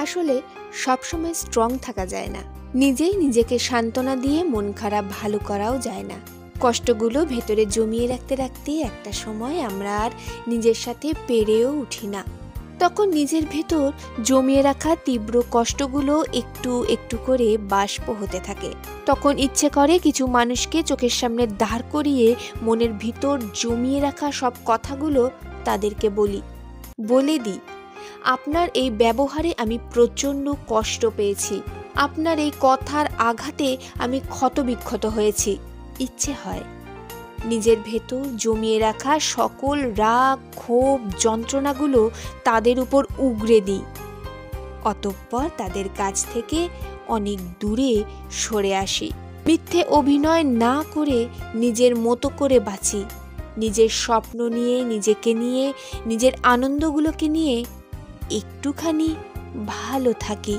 আসলে সবসময় স্ট্রং থাকা যায় না। নিজেই নিজেকে সান্ত্বনা দিয়ে মন খারাপ ভালো করাও যায় না। কষ্টগুলো ভেতরে জমিয়ে রাখতে রাখতে একটা সময় আমরা আর নিজের সাথে পেরেও উঠি না। তখন নিজের ভেতর জমিয়ে রাখা তীব্র কষ্টগুলো একটু একটু করে বাষ্প হতে থাকে। তখন ইচ্ছে করে কিছু মানুষকে চোখের সামনে দাঁড় করিয়ে মনের ভিতর জমিয়ে রাখা সব কথাগুলো তাদেরকে বলে দিই, আপনার এই ব্যবহারে আমি প্রচণ্ড কষ্ট পেয়েছি, আপনার এই কথার আঘাতে আমি ক্ষতবিক্ষত হয়েছি। ইচ্ছে হয় নিজের ভেতর জমিয়ে রাখা সকল রাগ, ক্ষোভ, যন্ত্রণাগুলো তাদের উপর উগরে দিই। অতঃপর তাদের কাছ থেকে অনেক দূরে সরে আসি। মিথ্যে অভিনয় না করে নিজের মতো করে বাঁচি। নিজের স্বপ্ন নিয়ে, নিজেকে নিয়ে, নিজের আনন্দগুলোকে নিয়ে একটুখানি ভালো থাকি।